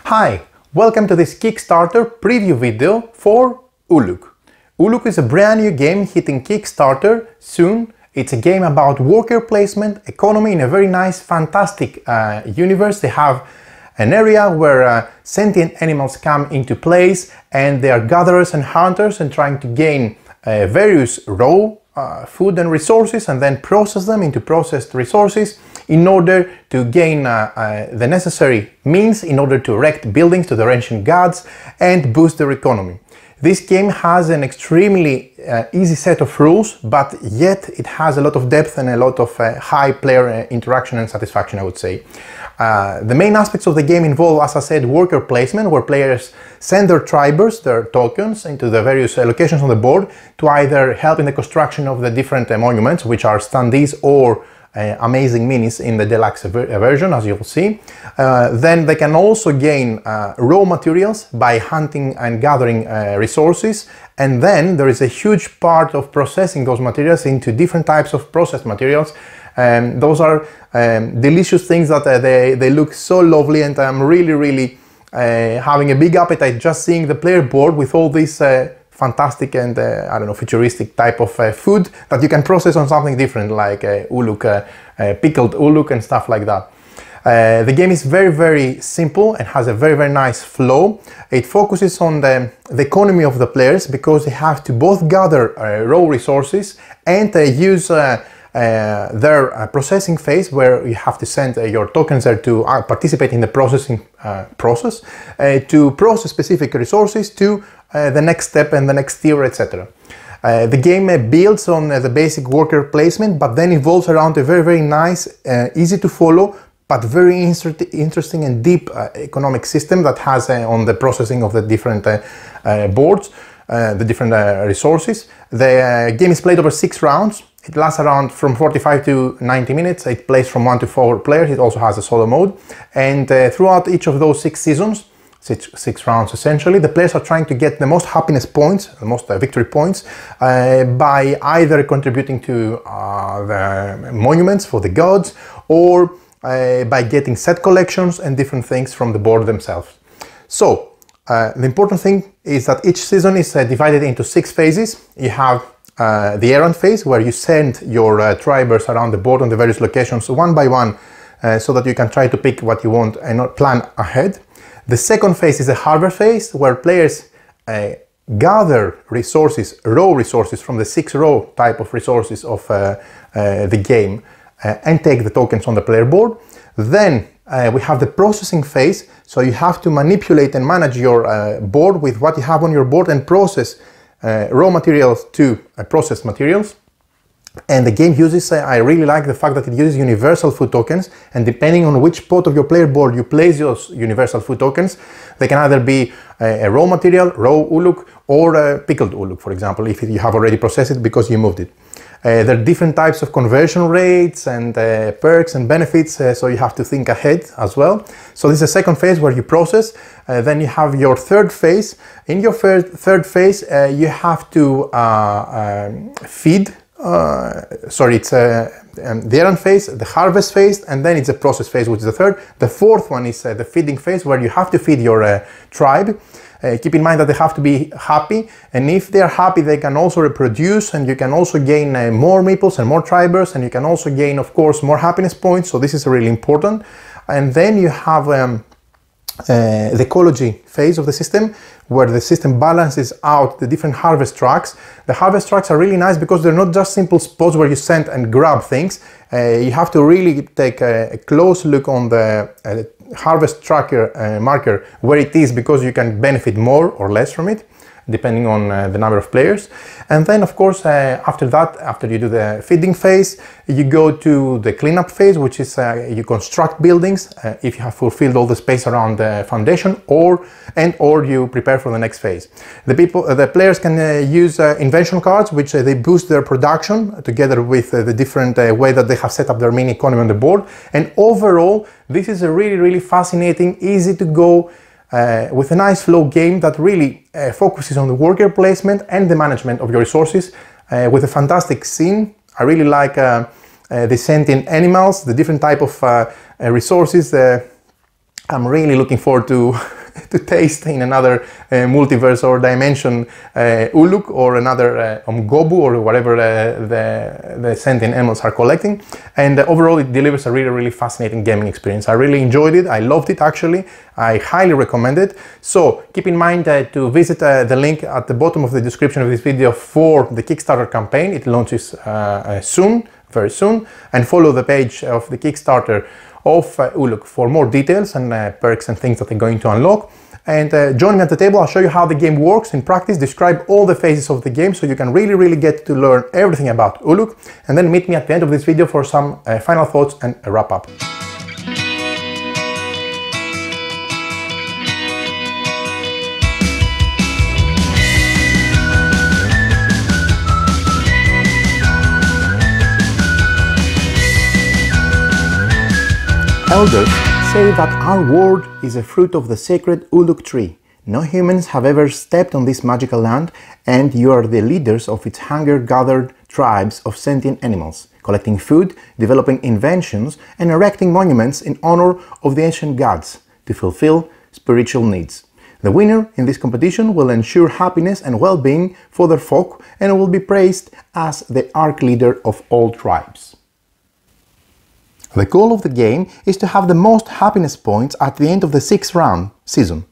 Hi, welcome to this Kickstarter preview video for Uluk. Uluk is a brand new game hitting Kickstarter soon. It's a game about worker placement, economy in a very nice, fantastic universe. They have an area where sentient animals come into place and they are gatherers and hunters and trying to gain various raw food and resources and then process them into processed resources in order to gain the necessary means in order to erect buildings to their ancient gods and boost their economy. This game has an extremely easy set of rules, but yet it has a lot of depth and a lot of high player interaction and satisfaction, I would say. The main aspects of the game involve, as I said, worker placement, where players send their tribers, their tokens, into the various locations on the board to either help in the construction of the different monuments, which are standees or amazing minis in the deluxe version, as you'll see. Then they can also gain raw materials by hunting and gathering resources, and then there is a huge part of processing those materials into different types of processed materials. Those are delicious things that they look so lovely, and I'm really having a big appetite just seeing the player board with all these fantastic and I don't know, futuristic type of food that you can process on something different, like uluk, pickled uluk and stuff like that. The game is very simple and has a very nice flow. It focuses on the economy of the players because they have to both gather raw resources and use their processing phase, where you have to send your tokens there to participate in the processing process to process specific resources to the next step and the next tier, etc. The game builds on the basic worker placement, but then evolves around a very nice, easy to follow, but very interesting and deep economic system that has on the processing of the different boards, the different resources. The game is played over 6 rounds. It lasts around from 45 to 90 minutes. It plays from 1 to 4 players. It also has a solo mode. And throughout each of those 6 seasons, six rounds essentially, the players are trying to get the most happiness points, the most victory points, by either contributing to the monuments for the gods, or by getting set collections and different things from the board themselves. So the important thing is that each season is divided into 6 phases. You have the Errand Phase, where you send your tribers around the board on the various locations one by one, so that you can try to pick what you want and plan ahead. The second phase is the Harvest Phase, where players gather resources, raw resources from the 6 raw type of resources of the game and take the tokens on the player board. Then we have the processing phase, so you have to manipulate and manage your board with what you have on your board and process raw materials to processed materials. And the game uses, I really like the fact that it uses universal food tokens, and depending on which pot of your player board you place those universal food tokens, they can either be a raw material, raw uluk, or a pickled uluk, for example, if you have already processed it because you moved it. There are different types of conversion rates and perks and benefits, so you have to think ahead as well. So this is the second phase where you process. Then you have your third phase. In your third phase, you have to feed. It's the Errand Phase, the Harvest Phase, and then it's a Process Phase, which is the third. The fourth one is the Feeding Phase, where you have to feed your tribe. Keep in mind that they have to be happy, and if they are happy, they can also reproduce, and you can also gain more meeples and more tribers, and you can also gain, of course, more happiness points, so this is really important. And then you have the Ecology Phase of the system, where the system balances out the different harvest tracks. The harvest tracks are really nice because they're not just simple spots where you send and grab things. You have to really take a close look on the harvest tracker marker where it is, because you can benefit more or less from it depending on the number of players. And then of course after that, after you do the feeding phase, you go to the cleanup phase, which is you construct buildings if you have fulfilled all the space around the foundation, or you prepare for the next phase. The players can use invention cards, which they boost their production together with the different way that they have set up their mini economy on the board. And overall, this is a really fascinating, easy to go, with a nice flow game that really focuses on the worker placement and the management of your resources, with a fantastic scene. I really like the sentient animals, the different type of resources, I'm really looking forward to to taste in another multiverse or dimension Uluk or another Gobu or whatever the sentient animals are collecting. And overall it delivers a really fascinating gaming experience. I really enjoyed it. I loved it actually. I highly recommend it. So keep in mind to visit the link at the bottom of the description of this video for the Kickstarter campaign. It launches very soon, and follow the page of the Kickstarter of Uluk for more details and perks and things that they're going to unlock. And join me at the table. I'll show you how the game works in practice, describe all the phases of the game so you can really get to learn everything about Uluk, and then meet me at the end of this video for some final thoughts and a wrap up. Elders say that our world is a fruit of the sacred Uluk tree. No humans have ever stepped on this magical land, and you are the leaders of its hunger-gathered tribes of sentient animals, collecting food, developing inventions, and erecting monuments in honor of the ancient gods to fulfill spiritual needs. The winner in this competition will ensure happiness and well-being for their folk and will be praised as the arch leader of all tribes. The goal of the game is to have the most happiness points at the end of the 6th round season.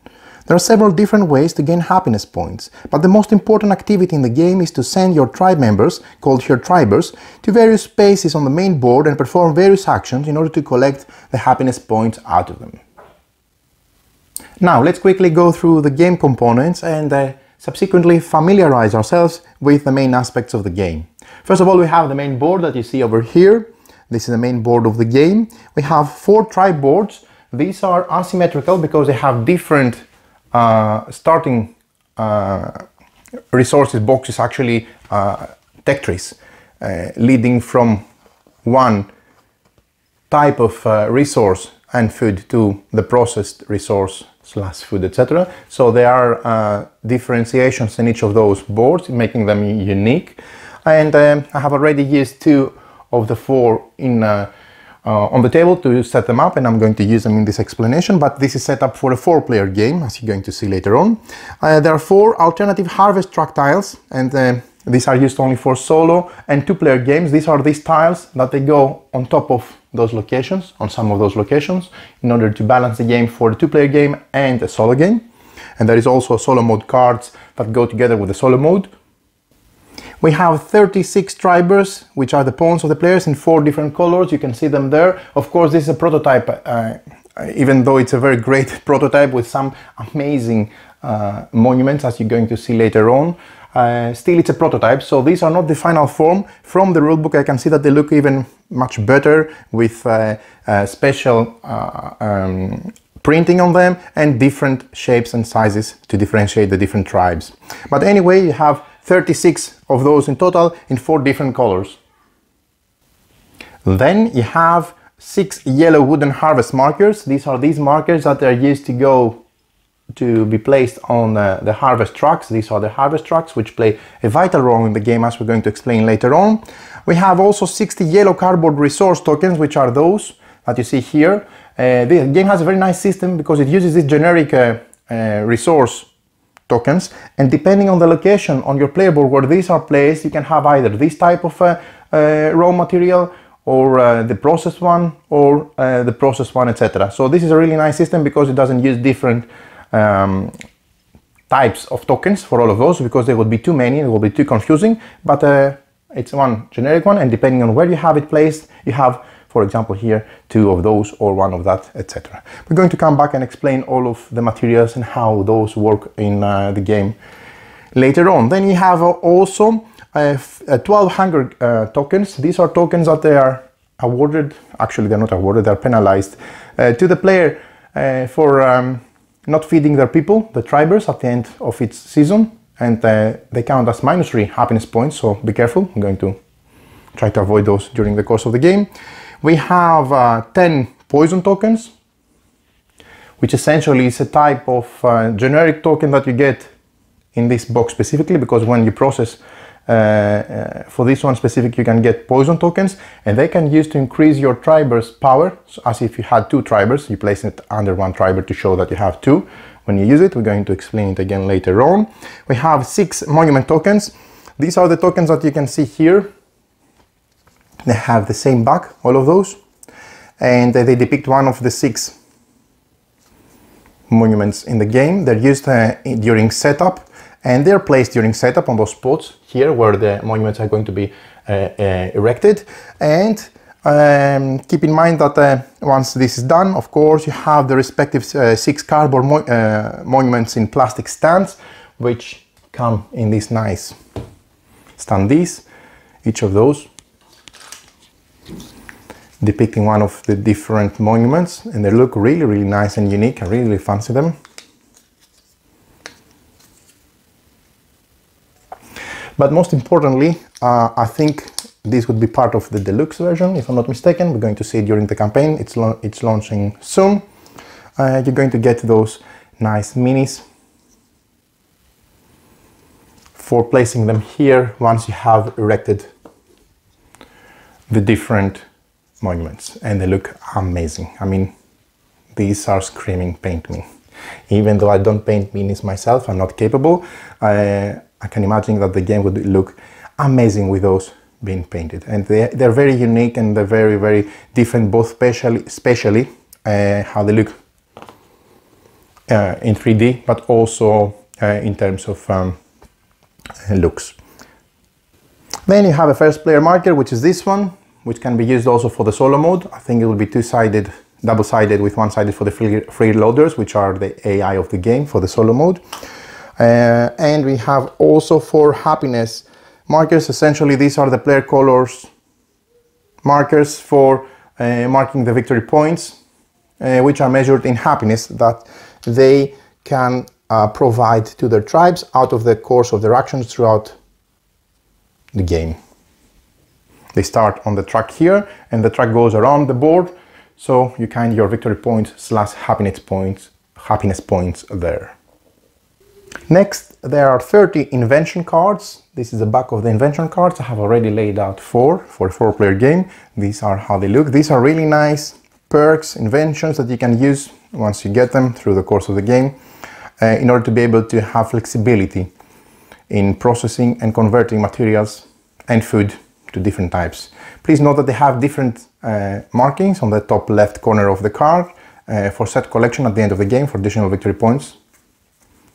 There are several different ways to gain happiness points, but the most important activity in the game is to send your tribe members, called here tribers, to various spaces on the main board and perform various actions in order to collect the happiness points out of them. Now let's quickly go through the game components and subsequently familiarize ourselves with the main aspects of the game. First of all, we have the main board that you see over here. This is the main board of the game. We have 4 tribe boards. These are asymmetrical because they have different starting resources boxes, actually tech trees, leading from one type of resource and food to the processed resource / food, etc. So there are differentiations in each of those boards, making them unique. And I have already used 2 of the 4 on the table to set them up, and I'm going to use them in this explanation, but this is set up for a 4-player game, as you're going to see later on. There are 4 alternative harvest track tiles, and these are used only for solo and 2-player games. These are these tiles that they go on top of those locations, on some of those locations, in order to balance the game for the 2-player game and a solo game. And there is also solo mode cards that go together with the solo mode. We have 36 tribers, which are the pawns of the players in 4 different colors. You can see them there. Of course, this is a prototype, even though it's a very great prototype with some amazing monuments, as you're going to see later on. Still, it's a prototype, so these are not the final form. From the rulebook, I can see that they look even much better with special printing on them and different shapes and sizes to differentiate the different tribes. But anyway, you have 36 of those in total in 4 different colors. Then you have 6 yellow wooden harvest markers. These are these markers that are used to be placed on the harvest trucks. These are the harvest trucks, which play a vital role in the game, as we're going to explain later on. We have also 60 yellow cardboard resource tokens, which are those that you see here. The game has a very nice system because it uses this generic resource tokens, and depending on the location on your player board where these are placed, you can have either this type of raw material or the processed one or the processed one, etc. So this is a really nice system because it doesn't use different types of tokens for all of those, because there would be too many, it will be too confusing, but it's one generic one, and depending on where you have it placed, you have, for example, here 2 of those or 1 of that, etc. We're going to come back and explain all of the materials and how those work in the game later on. Then you have also 12 hunger tokens. These are tokens that they are awarded, actually they're not awarded, they're penalized to the player for not feeding their people, the tribers, at the end of each season, and they count as -3 happiness points, so be careful. I'm going to try to avoid those during the course of the game. We have 10 poison tokens, which essentially is a type of generic token that you get in this box specifically, because when you process For this one specific, you can get poison tokens, and they can use to increase your triber's power. So as if you had 2 tribers, you place it under 1 triber to show that you have 2. When you use it, we're going to explain it again later on. We have 6 monument tokens. These are the tokens that you can see here. They have the same back, all of those, and they depict one of the 6 monuments in the game. They're used during setup, and they're placed during setup on those spots here where the monuments are going to be erected. And keep in mind that once this is done, of course, you have the respective 6 cardboard monuments in plastic stands, which come in these nice standees, each of those depicting one of the different monuments, and they look really nice and unique. I really fancy them. But most importantly, I think this would be part of the deluxe version, if I'm not mistaken. We're going to see it during the campaign. It's launching soon. You're going to get those nice minis for placing them here once you have erected the different monuments, and they look amazing. I mean, these are screaming paint me. Even though I don't paint minis myself, I'm not capable, I can imagine that the game would look amazing with those being painted. And they're very unique, and they're very different, both spatially how they look in 3D, but also in terms of looks. Then you have a first player marker, which is this one, which can be used also for the solo mode. I think it will be two-sided, double-sided, with one-sided for the freeloaders, which are the AI of the game for the solo mode. And we have also 4 happiness markers. Essentially, these are the player colors markers for marking the victory points, which are measured in happiness that they can provide to their tribes out of the course of their actions throughout the game. They start on the track here, and the track goes around the board, so you count your victory points / happiness points there. Next, there are 30 invention cards. This is the back of the invention cards. I have already laid out 4 for a 4-player game. These are how they look. These are really nice perks, inventions that you can use once you get them through the course of the game, in order to be able to have flexibility in processing and converting materials and food to different types. Please note that they have different markings on the top left corner of the card for set collection at the end of the game for additional victory points.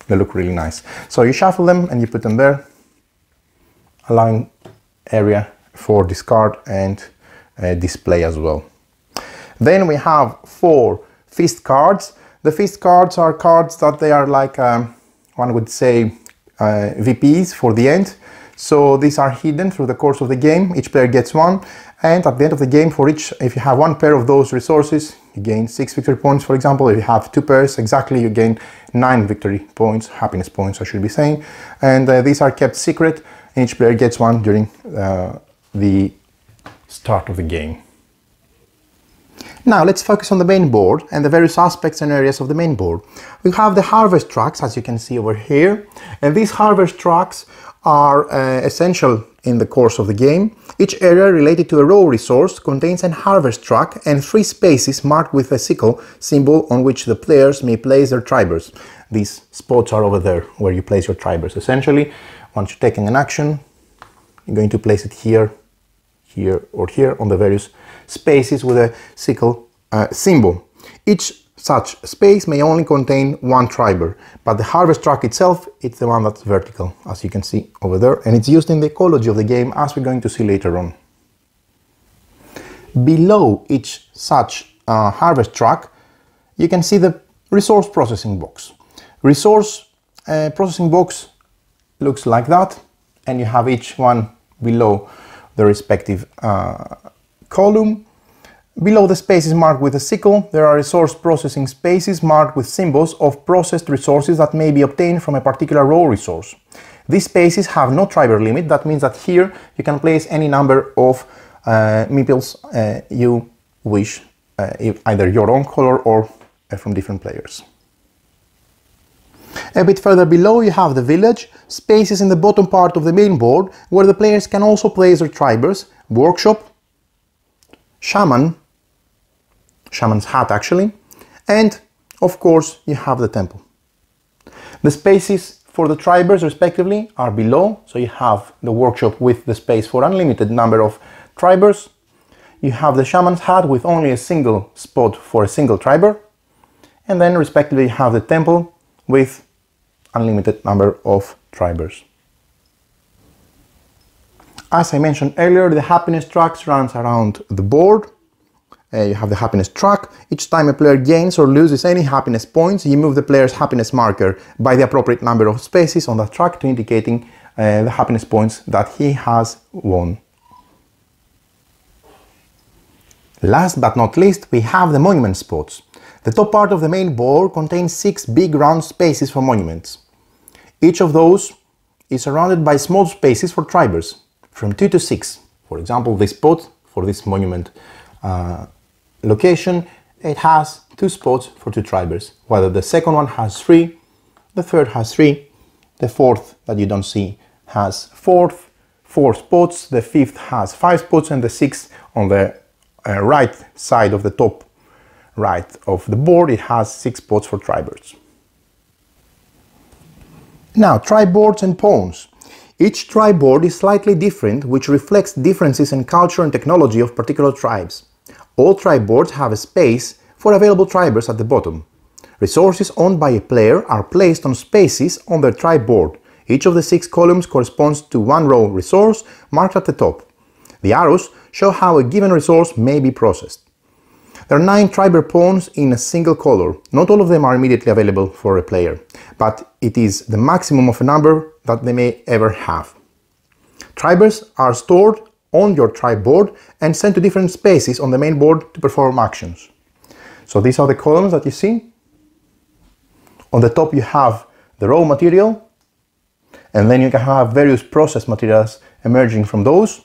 They look really nice. So you shuffle them and you put them there, allowing area for discard and display as well. Then we have 4 feast cards. The feast cards are cards that they are like, one would say, VPs for the end. So these are hidden through the course of the game. Each player gets 1, and at the end of the game, for each, if you have 1 pair of those resources, you gain 6 victory points, for example. If you have 2 pairs exactly, you gain 9 victory points, happiness points I should be saying. And these are kept secret, and each player gets 1 during the start of the game. Now let's focus on the main board and the various aspects and areas of the main board. We have the harvest tracks, as you can see over here, and these harvest tracks are essential in the course of the game. Each area related to a raw resource contains an harvest track and 3 spaces marked with a sickle symbol on which the players may place their tribers. These spots are over there where you place your tribers. Essentially, once you're taking an action, you're going to place it here, here, or here on the various spaces with a sickle symbol. Each such space may only contain 1 triber, but the harvest track itself, it's the one that's vertical, as you can see over there, and it's used in the ecology of the game, as we're going to see later on. Below each such harvest track, you can see the resource processing box. Resource processing box looks like that, and you have each one below the respective column. Below the spaces marked with a sickle, there are resource processing spaces marked with symbols of processed resources that may be obtained from a particular raw resource. These spaces have no triber limit. That means that here you can place any number of meeples you wish, either your own color or from different players. A bit further below you have the village, spaces in the bottom part of the main board where the players can also place their tribers, workshop, shaman's hut actually, and of course you have the temple. The spaces for the tribers respectively are below, so you have the workshop with the space for unlimited number of tribers. You have the shaman's hut with only a single spot for a single triber, and then respectively you have the temple with unlimited number of tribers. As I mentioned earlier, the happiness track runs around the board. You have the happiness track. Each time a player gains or loses any happiness points, you move the player's happiness marker by the appropriate number of spaces on that track to indicating the happiness points that he has won. Last but not least, we have the monument spots. The top part of the main board contains 6 big round spaces for monuments. Each of those is surrounded by small spaces for tribers, from 2 to 6. For example, this spot for this monument location, it has 2 spots for 2 tribers, while the second one has 3, the third has 3, the fourth that you don't see has 4 spots, the fifth has 5 spots, and the sixth on the right side of the top right of the board, it has 6 spots for tribers. Now, tribe boards and pawns. Each tribe board is slightly different, which reflects differences in culture and technology of particular tribes. All tribe boards have a space for available tribers at the bottom. Resources owned by a player are placed on spaces on their tribe board. Each of the 6 columns corresponds to 1 row resource marked at the top. The arrows show how a given resource may be processed. There are 9 triber pawns in a single color. Not all of them are immediately available for a player, but it is the maximum of a number that they may ever have. Tribers are stored on your tribe board and sent to different spaces on the main board to perform actions. So these are the columns that you see. On the top you have the raw material, and then you can have various processed materials emerging from those.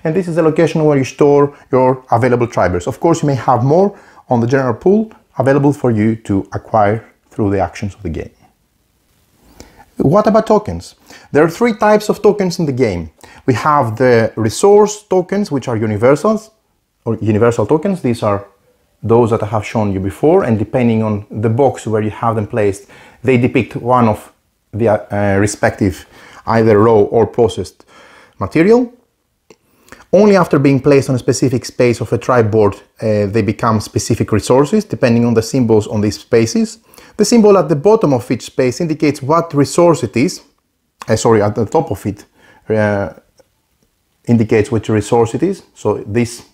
And this is the location where you store your available tribers. Of course, you may have more on the general pool available for you to acquire through the actions of the game. What about tokens? There are 3 types of tokens in the game. We have the resource tokens, which are universals, or universal tokens. These are those that I have shown you before, and depending on the box where you have them placed, they depict one of the respective either raw or processed material. Only after being placed on a specific space of a tribe board, they become specific resources, depending on the symbols on these spaces. The symbol at the bottom of each space indicates what resource it is. At the top of it indicates which resource it is. So this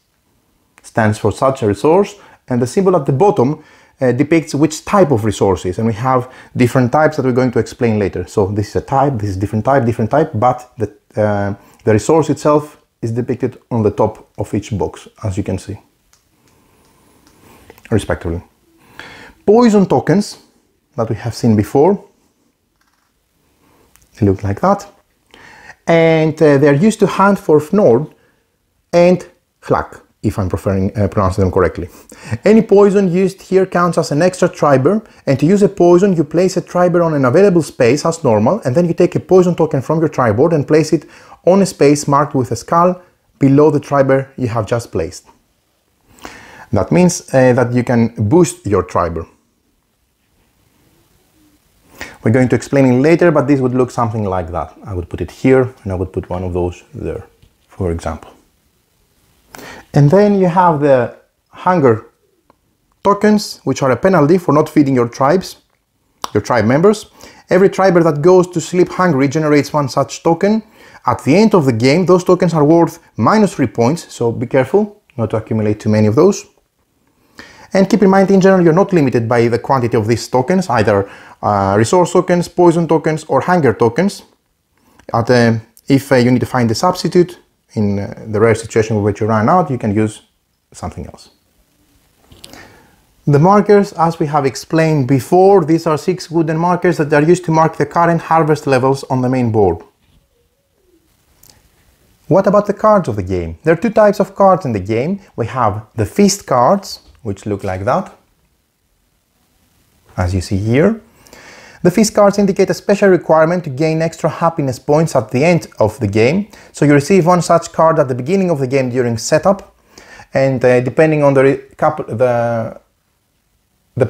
stands for such a resource, and the symbol at the bottom depicts which type of resources. And we have different types that we're going to explain later. So this is a type, this is different type, but the resource itself is depicted on the top of each box, as you can see, respectively. Poison tokens that we have seen before, they look like that, and they are used to hunt for Fnord and Hlak, if I'm pronouncing them correctly. Any poison used here counts as an extra triber, and to use a poison you place a triber on an available space as normal, and then you take a poison token from your tribe board and place it on a space marked with a skull below the triber you have just placed. That means that you can boost your triber. We're going to explain it later, but this would look something like that. I would put it here, and I would put one of those there, for example. And then you have the hunger tokens, which are a penalty for not feeding your tribe members. Every triber that goes to sleep hungry generates 1 such token. At the end of the game, those tokens are worth -3 points, so be careful not to accumulate too many of those. And keep in mind, in general, you're not limited by the quantity of these tokens, either resource tokens, poison tokens, or hunger tokens. If you need to find a substitute in the rare situation in which you run out, you can use something else. The markers, as we have explained before, these are 6 wooden markers that are used to mark the current harvest levels on the main board. What about the cards of the game? There are 2 types of cards in the game. We have the feast cards, which look like that, as you see here. The feast cards indicate a special requirement to gain extra happiness points at the end of the game. So you receive one such card at the beginning of the game during setup, and depending on the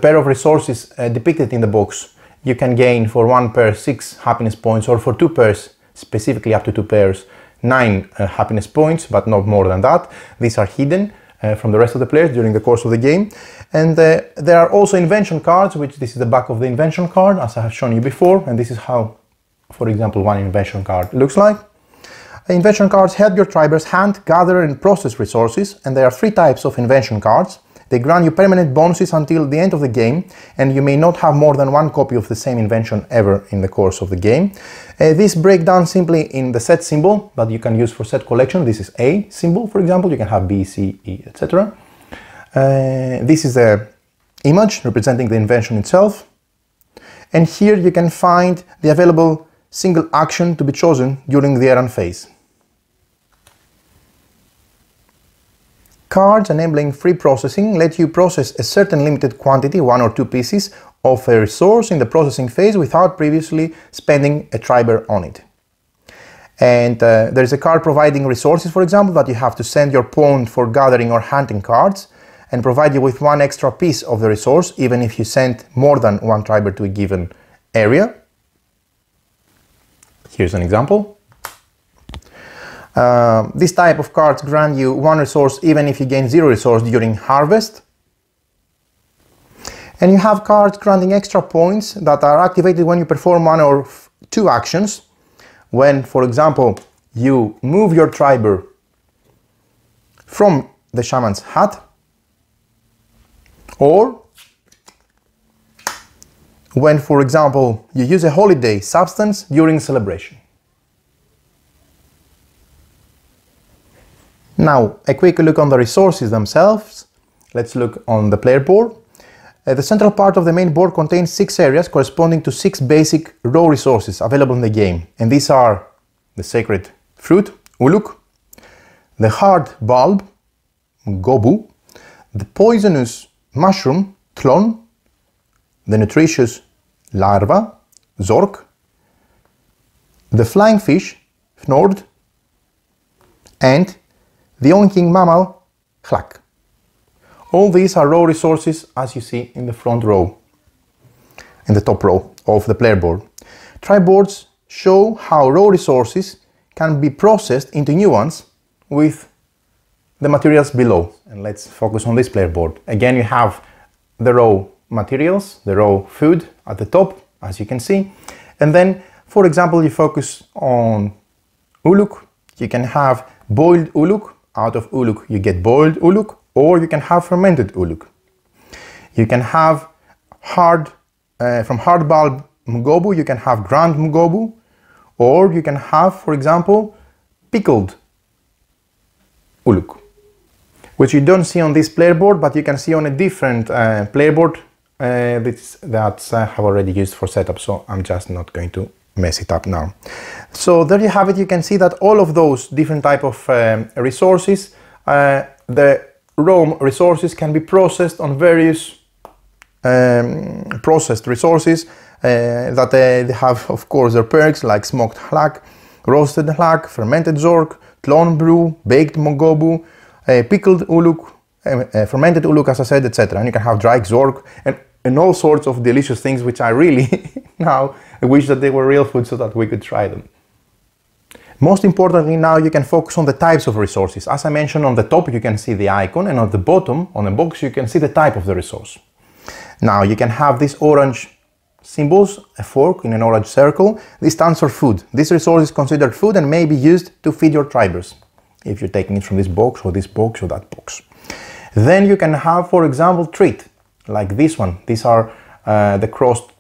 pair of resources depicted in the box, you can gain for one pair 6 happiness points, or for 2 pairs, specifically up to 2 pairs, 9 happiness points, but not more than that. These are hidden from the rest of the players during the course of the game. And there are also invention cards, which this is the back of the invention card, as I have shown you before, and this is how, for example, one invention card looks like. Invention cards help your tribers hunt, gather and process resources, and there are 3 types of invention cards. They grant you permanent bonuses until the end of the game, and you may not have more than 1 copy of the same invention ever in the course of the game. This breaks down simply in the set symbol that you can use for set collection. This is A symbol, for example. You can have B, C, E, etc. This is the image representing the invention itself. And here you can find the available single action to be chosen during the errand phase. Cards enabling free processing let you process a certain limited quantity, 1 or 2 pieces, of a resource in the processing phase without previously spending a triber on it. And there is a card providing resources, for example, that you have to send your pawn for gathering or hunting cards, and provide you with 1 extra piece of the resource, even if you send more than 1 triber to a given area. Here's an example. This type of cards grant you 1 resource even if you gain 0 resource during harvest. And you have cards granting extra points that are activated when you perform 1 or 2 actions. When, for example, you move your triber from the shaman's hut, or when, for example, you use a holiday substance during celebration. Now, a quick look on the resources themselves. Let's look on the player board. The central part of the main board contains 6 areas corresponding to 6 basic raw resources available in the game. And these are the sacred fruit, Uluk, the hard bulb, Gobu, the poisonous mushroom, Tlon, the nutritious larva, Zork, the flying fish, Fnord, and the oinking mammal, Hlak. All these are raw resources, as you see in the front row, in the top row of the player board. Tribe boards show how raw resources can be processed into new ones with the materials below. And let's focus on this player board. Again, you have the raw materials, the raw food at the top, as you can see. And then, for example, you focus on Uluk. You can have boiled Uluk. Out of Uluk, you get boiled Uluk, or you can have fermented Uluk. You can have from hard bulb Mgobu, you can have ground Mgobu, or you can have, for example, pickled Uluk, which you don't see on this player board, but you can see on a different player board that I have already used for setup, so I'm just not going to mess it up now. So there you have it. You can see that all of those different type of resources, the raw resources can be processed on various processed resources that they have, of course, their perks like smoked Hlak, roasted Hlak, fermented Zork, Tlon brew, baked Mogobu, pickled Uluk, fermented Uluk, as I said, etc. And you can have dry Zork and all sorts of delicious things, which I really now wish that they were real food so that we could try them. Most importantly, now you can focus on the types of resources. As I mentioned, on the top you can see the icon, and on the bottom, on the box, you can see the type of the resource. Now you can have these orange symbols, a fork in an orange circle. This stands for food. This resource is considered food and may be used to feed your tribers, if you're taking it from this box or that box. Then you can have, for example, treat, like this one. These are the crossed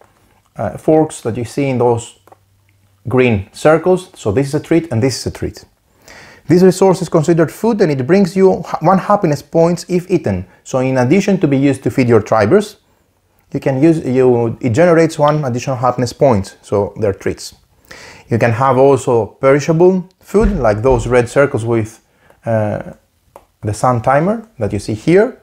forks that you see in those green circles. So this is a treat and this is a treat. This resource is considered food and it brings you 1 happiness points if eaten. So in addition to be used to feed your tribers, it generates 1 additional happiness points, so they're treats. You can have also perishable food, like those red circles with the sun timer that you see here.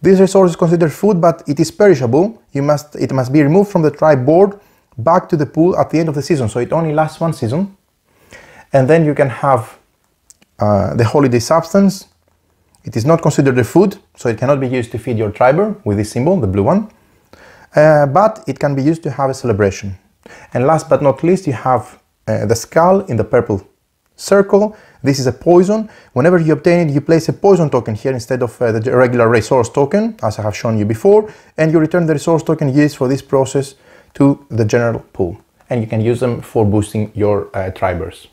This resource is considered food, but it is perishable. It must be removed from the tribe board back to the pool at the end of the season, so it only lasts one season. And then you can have the holiday substance. It is not considered a food, so it cannot be used to feed your triber with this symbol, the blue one, but it can be used to have a celebration. And last but not least, you have the skull in the purple circle. This is a poison. Whenever you obtain it, you place a poison token here instead of the regular resource token, as I have shown you before, and you return the resource token used for this process to the general pool. And you can use them for boosting your tribers.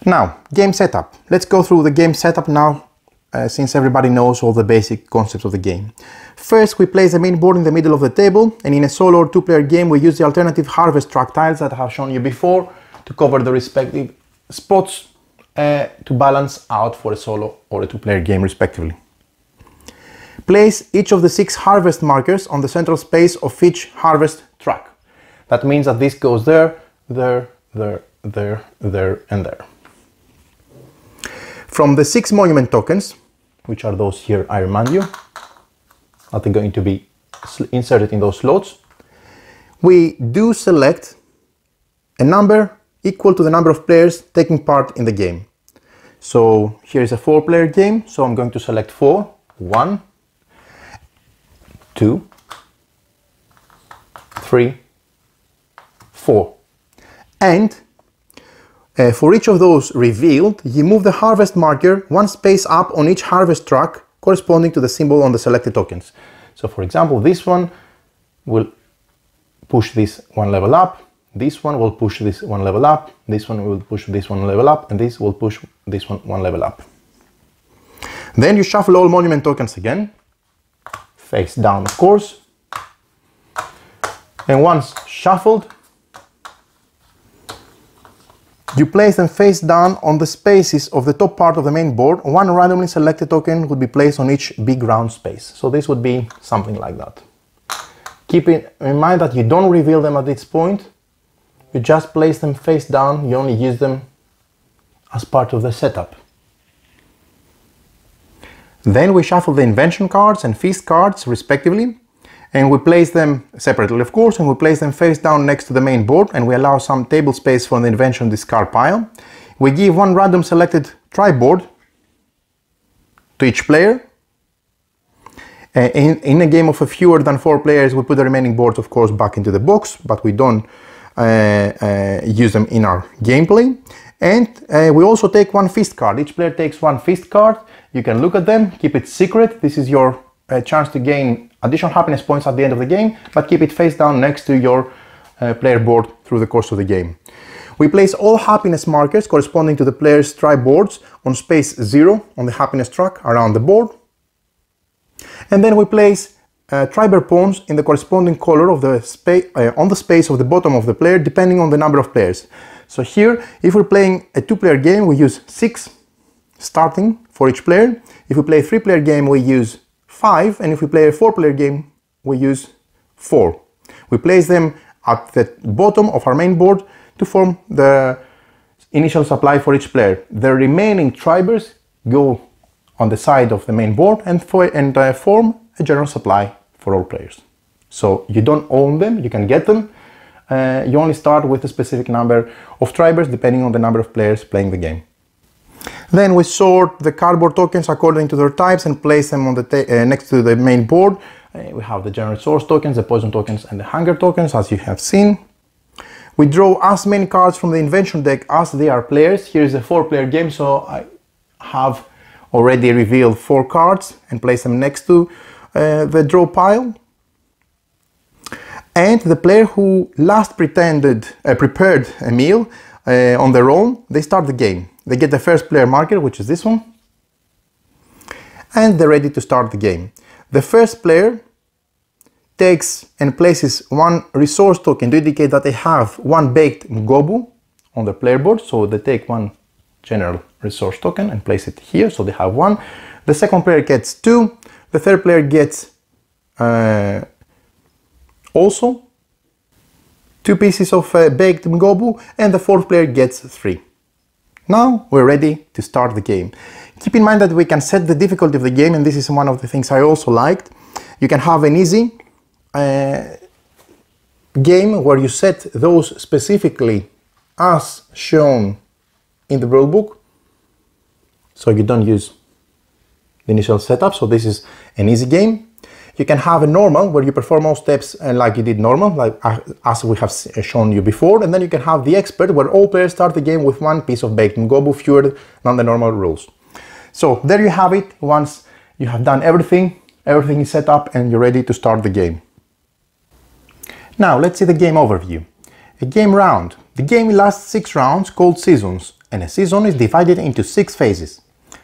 Now, game setup. Let's go through the game setup now, since everybody knows all the basic concepts of the game. First, we place the main board in the middle of the table, and in a solo or two-player game, we use the alternative harvest track tiles that I have shown you before to cover the respective spots to balance out for a solo or a two-player game, respectively. Place each of the 6 harvest markers on the central space of each harvest track. That means that this goes there, there, there, there, there, and there. From the 6 monument tokens, which are those here, I remind you, that are going to be inserted in those slots, we do select a number equal to the number of players taking part in the game. So here is a 4-player game, so I'm going to select 4. 1, 2, 3, 4. And for each of those revealed, you move the harvest marker one space up on each harvest track corresponding to the symbol on the selected tokens. So for example, this one will push this one level up, this one will push this one level up, this one will push this one level up, and this will push this one level up. Then you shuffle all monument tokens again, face down of course, and once shuffled, you place them face down on the spaces of the top part of the main board. One randomly selected token would be placed on each big round space. So this would be something like that. Keep in mind that you don't reveal them at this point. You just place them face down. You only use them as part of the setup. Then we shuffle the invention cards and feast cards respectively. And we place them separately, of course, and we place them face down next to the main board, and we allow some table space for the invention discard pile. We give one random selected tribe board to each player. In a game of fewer than 4 players, we put the remaining boards, of course, back into the box, but we don't use them in our gameplay. And we also take one feast card. Each player takes one feast card. You can look at them, keep it secret. This is your chance to gain additional happiness points at the end of the game, but keep it face down next to your player board through the course of the game. We place all happiness markers corresponding to the player's tribe boards on space 0 on the happiness track around the board. And then we place triber pawns in the corresponding color of the on the space of the bottom of the player, depending on the number of players. So here, if we're playing a 2-player game, we use 6 starting for each player. If we play a 3-player game, we use 5, and if we play a 4-player game, we use 4. We place them at the bottom of our main board to form the initial supply for each player. The remaining tribers go on the side of the main board and form a general supply for all players. So you don't own them, you can get them. You only start with a specific number of tribers depending on the number of players playing the game. Then we sort the cardboard tokens according to their types and place them on the next to the main board. We have the general source tokens, the poison tokens, and the hunger tokens, as you have seen. We draw as many cards from the invention deck as they are players. Here is a 4-player game, so I have already revealed 4 cards and place them next to the draw pile. And the player who last prepared a meal on their own, they start the game. They get the first player marker, which is this one, and they're ready to start the game. The first player takes and places one resource token to indicate that they have one baked ngobu on the player board. So they take one general resource token and place it here, so they have 1. The second player gets 2. The third player gets also 2 pieces of baked ngobu, and the fourth player gets 3. Now we're ready to start the game. Keep in mind that we can set the difficulty of the game, and this is one of the things I also liked. You can have an easy game where you set those specifically as shown in the rulebook, so you don't use the initial setup, so this is an easy game. You can have a normal where you perform all steps like you did normal, like as we have shown you before, and then you can have the expert where all players start the game with one piece of baked ngobu fewer than the normal rules. So there you have it. Once you have done everything is set up and you're ready to start the game. Now let's see the game overview. A game round. The game lasts 6 rounds called seasons, and a season is divided into 6 phases.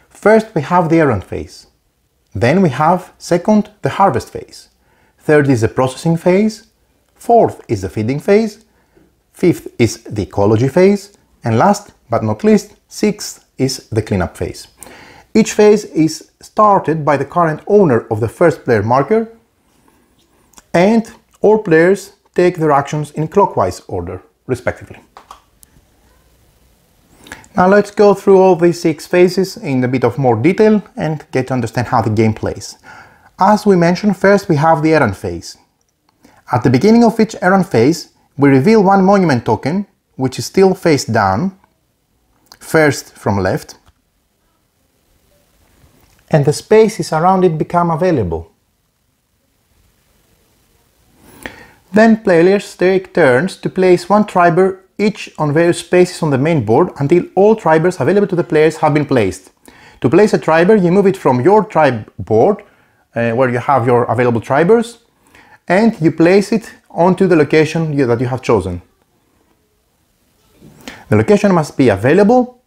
First we have the Errand Phase. Then we have second, the Harvest Phase. Third is the Processing Phase. Fourth is the Feeding Phase. Fifth is the Ecology Phase. And last but not least, sixth is the Cleanup Phase. Each phase is started by the current owner of the first player marker, and all players take their actions in clockwise order, respectively. Now let's go through all these 6 phases in a bit of more detail and get to understand how the game plays. As we mentioned, first we have the Errand Phase. At the beginning of each Errand Phase, we reveal one monument token, which is still face down, first from left, and the spaces around it become available. Then players take turns to place one triber each on various spaces on the main board until all tribers available to the players have been placed. To place a triber, you move it from your tribe board, where you have your available tribers, and you place it onto the location that you have chosen. The location must be available,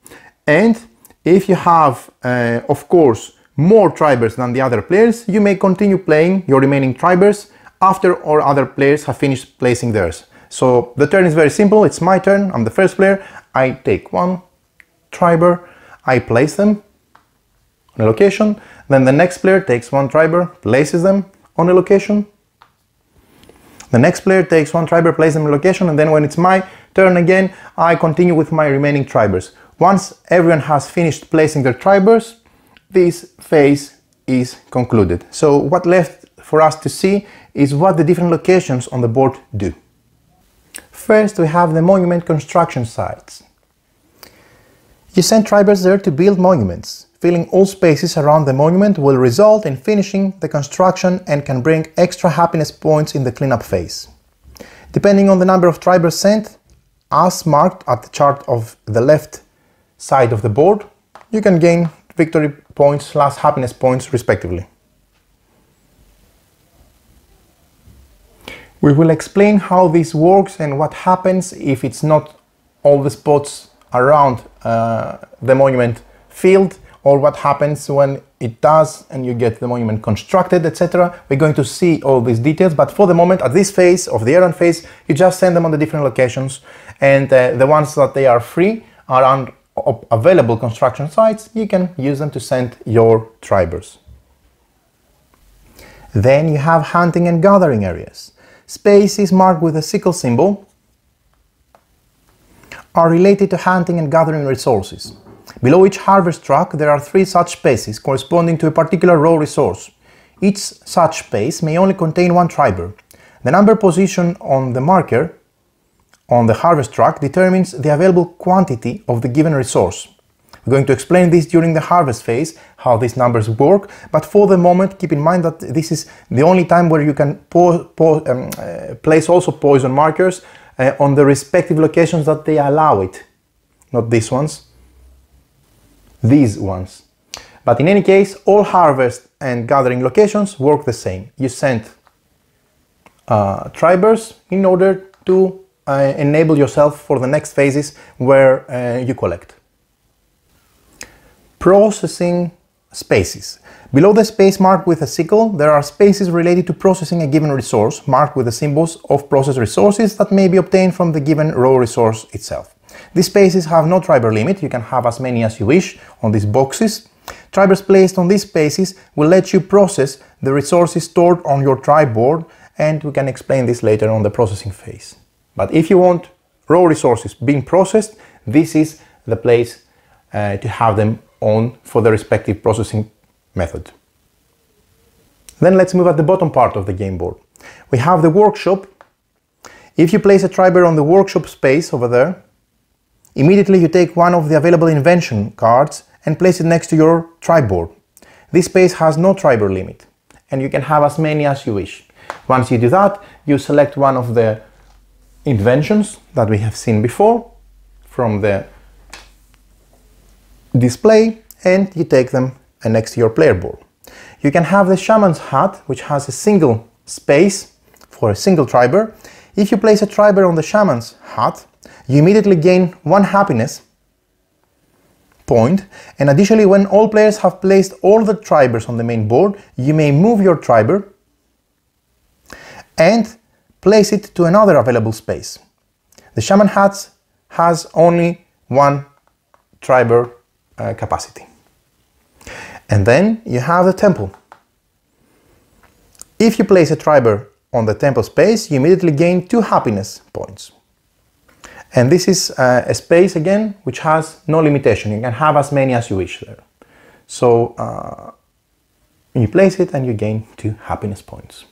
and if you have, of course, more tribers than the other players, you may continue playing your remaining tribers after all other players have finished placing theirs. So the turn is very simple. It's my turn. I'm the first player. I take one triber, I place them on a location. Then the next player takes one triber, places them on a location. The next player takes one triber, places them on a location, and then when it's my turn again, I continue with my remaining tribers. Once everyone has finished placing their tribers, this phase is concluded. So what left for us to see is what the different locations on the board do. First, we have the monument construction sites. You send tribers there to build monuments. Filling all spaces around the monument will result in finishing the construction and can bring extra happiness points in the cleanup phase. Depending on the number of tribers sent, as marked at the chart of the left side of the board, you can gain victory points / happiness points respectively. We will explain how this works and what happens if it's not all the spots around the monument filled, or what happens when it does and you get the monument constructed, etc. We're going to see all these details, but for the moment, at this phase of the Errand Phase, you just send them on the different locations, and the ones that they are free are on available construction sites. You can use them to send your tribers. Then you have hunting and gathering areas. Spaces marked with a sickle symbol are related to hunting and gathering resources. Below each harvest track there are 3 such spaces corresponding to a particular raw resource. Each such space may only contain 1 triber. The number position on the marker on the harvest track determines the available quantity of the given resource. We're going to explain this during the harvest phase, how these numbers work, but for the moment keep in mind that this is the only time where you can place also poison markers on the respective locations that they allow it. Not these ones, these ones. But in any case, all harvest and gathering locations work the same. You send tribers in order to enable yourself for the next phases where you collect. Processing spaces. Below the space marked with a sickle, there are spaces related to processing a given resource, marked with the symbols of processed resources that may be obtained from the given raw resource itself. These spaces have no triber limit. You can have as many as you wish on these boxes. Tribers placed on these spaces will let you process the resources stored on your tribe board, and we can explain this later on the processing phase. But if you want raw resources being processed, this is the place to have them on for the respective processing method. Then let's move at the bottom part of the game board. We have the workshop. If you place a triber on the workshop space over there, immediately you take one of the available invention cards and place it next to your tribe board. This space has no triber limit, and you can have as many as you wish. Once you do that, you select one of the inventions that we have seen before from the display, and you take them next to your player board. You can have the shaman's hat, which has a single space for a single triber. If you place a triber on the shaman's hat, you immediately gain 1 happiness point, and additionally, when all players have placed all the tribers on the main board, you may move your triber and place it to another available space. The shaman hat has only 1 triber capacity. And then you have the temple. If you place a triber on the temple space, you immediately gain 2 happiness points. And this is a space again which has no limitation. You can have as many as you wish there. So you place it and you gain 2 happiness points.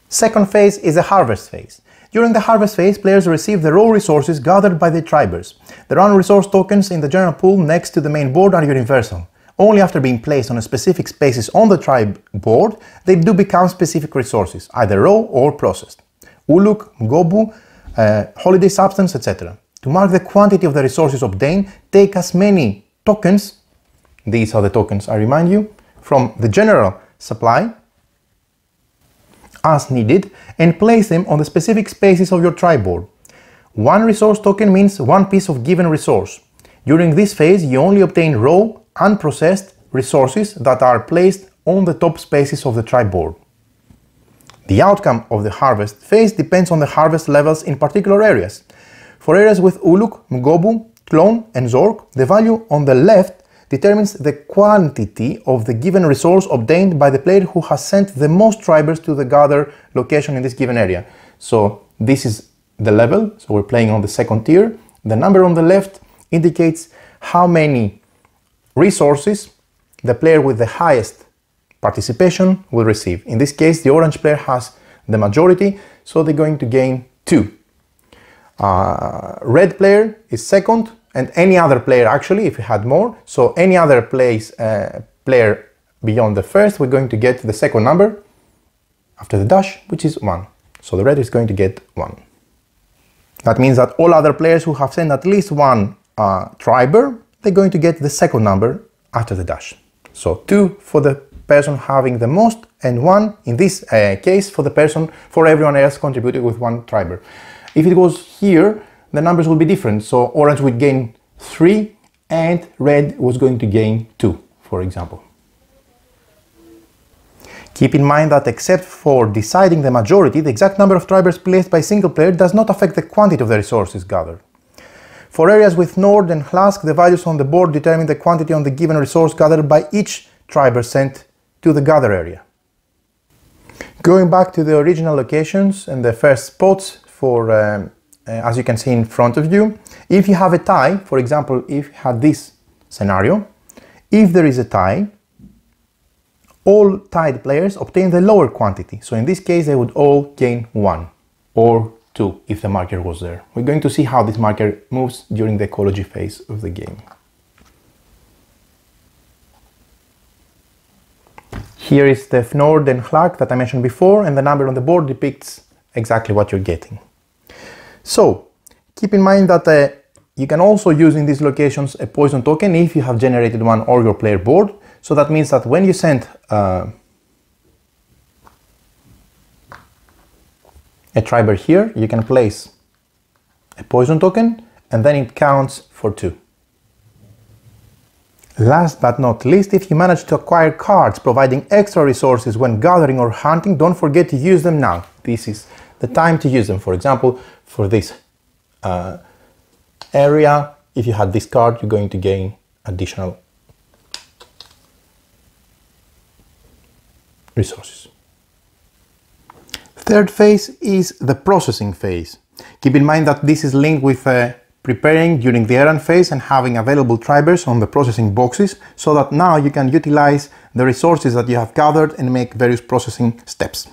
Second phase is the harvest phase. During the harvest phase, players receive the raw resources gathered by the tribers. The random resource tokens in the general pool next to the main board are universal. Only after being placed on specific spaces on the tribe board, they do become specific resources, either raw or processed. Uluk, Mgobu, holiday substance, etc. To mark the quantity of the resources obtained, take as many tokens, these are the tokens I remind you, from the general supply as needed, and place them on the specific spaces of your tribe board. 1 resource token means 1 piece of given resource. During this phase, you only obtain raw, unprocessed resources that are placed on the top spaces of the tribe board. The outcome of the harvest phase depends on the harvest levels in particular areas. For areas with Uluk, Mgobu, Clone and Zork, the value on the left determines the quantity of the given resource obtained by the player who has sent the most tribers to the gather location in this given area. So this is the level, so we're playing on the second tier. The number on the left indicates how many resources the player with the highest participation will receive. In this case, the orange player has the majority, so they're going to gain 2. Red player is second, and any other player actually, if you had more, so any other player beyond the first, we're going to get the second number after the dash, which is 1. So the red is going to get 1. That means that all other players who have sent at least 1 triber, they're going to get the second number after the dash. So 2 for the person having the most, and 1 in this case for everyone else contributed with 1 triber. If it was here, the numbers will be different. So orange would gain 3 and red was going to gain 2, for example. Keep in mind that except for deciding the majority, the exact number of tribers placed by a single player does not affect the quantity of the resources gathered. For areas with Nord and Hlask, the values on the board determine the quantity on the given resource gathered by each triber sent to the gather area. Going back to the original locations and the first spots for, as you can see in front of you, if you have a tie, for example, if you had this scenario, if there is a tie, all tied players obtain the lower quantity. So in this case, they would all gain 1 or 2 if the marker was there. We're going to see how this marker moves during the ecology phase of the game. Here is the Fnord and Hlak that I mentioned before, and the number on the board depicts exactly what you're getting. So keep in mind that you can also use in these locations a poison token if you have generated one on your player board. So that means that when you send a triber here, you can place a poison token and then it counts for 2. Last but not least, if you manage to acquire cards providing extra resources when gathering or hunting, don't forget to use them now. This is the time to use them. For example, for this area, if you had this card, you're going to gain additional resources. Third phase is the processing phase. Keep in mind that this is linked with preparing during the errand phase and having available tribers on the processing boxes, so that now you can utilize the resources that you have gathered and make various processing steps.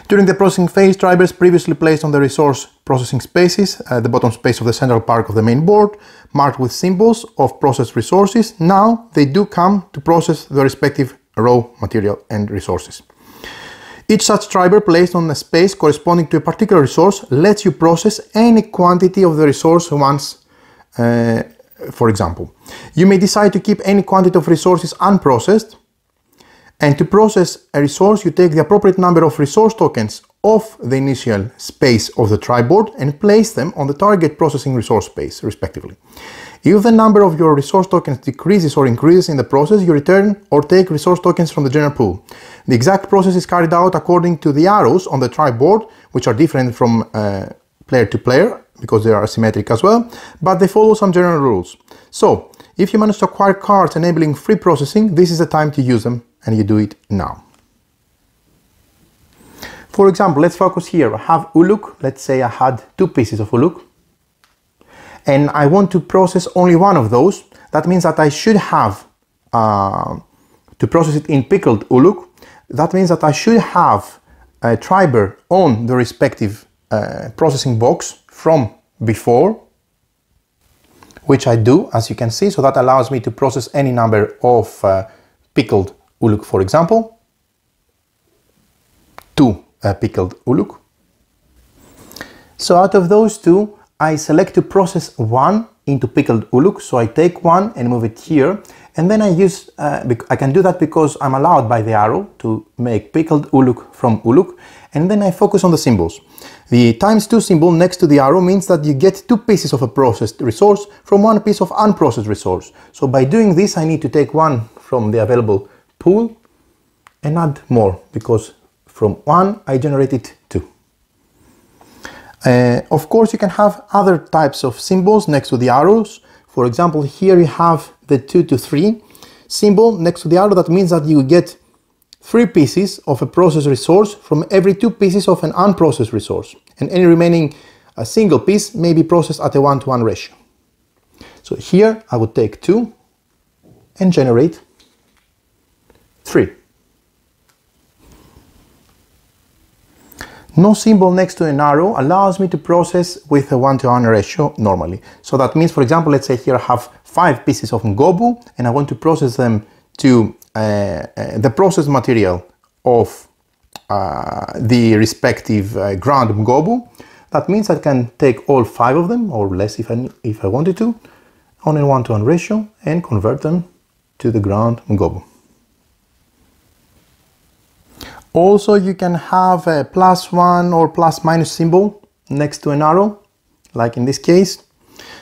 During the processing phase, tribers previously placed on the resource processing spaces, the bottom space of the central part of the main board, marked with symbols of processed resources. Now they do come to process the respective raw material and resources. Each such triber placed on a space corresponding to a particular resource lets you process any quantity of the resource once, for example. You may decide to keep any quantity of resources unprocessed, and to process a resource you take the appropriate number of resource tokens of the initial space of the triboard and place them on the target processing resource space, respectively. If the number of your resource tokens decreases or increases in the process, you return or take resource tokens from the general pool. The exact process is carried out according to the arrows on the triboard, which are different from player to player because they are asymmetric as well, but they follow some general rules. So, if you manage to acquire cards enabling free processing, this is the time to use them, and you do it now. For example, let's focus here. I have Uluk. Let's say I had 2 pieces of Uluk, and I want to process only one of those. That means that I should have, to process it in pickled Uluk, that means that I should have a triber on the respective processing box from before, which I do, as you can see. So that allows me to process any number of pickled Uluk, for example. 2 pickled Uluk. So out of those 2, I select to process 1 into pickled Uluk. So I take 1 and move it here, and then I use, I can do that because I'm allowed by the arrow to make pickled Uluk from Uluk, and then I focus on the symbols. The ×2 symbol next to the arrow means that you get 2 pieces of a processed resource from 1 piece of unprocessed resource. So by doing this, I need to take 1 from the available pool and add more, because from 1 I generated 2. Of course, you can have other types of symbols next to the arrows. For example, here you have the 2 to 3 symbol next to the arrow. That means that you get 3 pieces of a processed resource from every 2 pieces of an unprocessed resource, and any remaining single piece may be processed at a 1-to-1 ratio. So here I would take 2 and generate 3. No symbol next to an arrow allows me to process with a 1-to-1 ratio normally. So that means, for example, let's say here I have 5 pieces of ngobu and I want to process them to the processed material of the respective ground ngobu. That means I can take all 5 of them, or less if I wanted to, on a 1-to-1 ratio and convert them to the ground ngobu. Also, you can have a +1 or ± symbol next to an arrow, like in this case.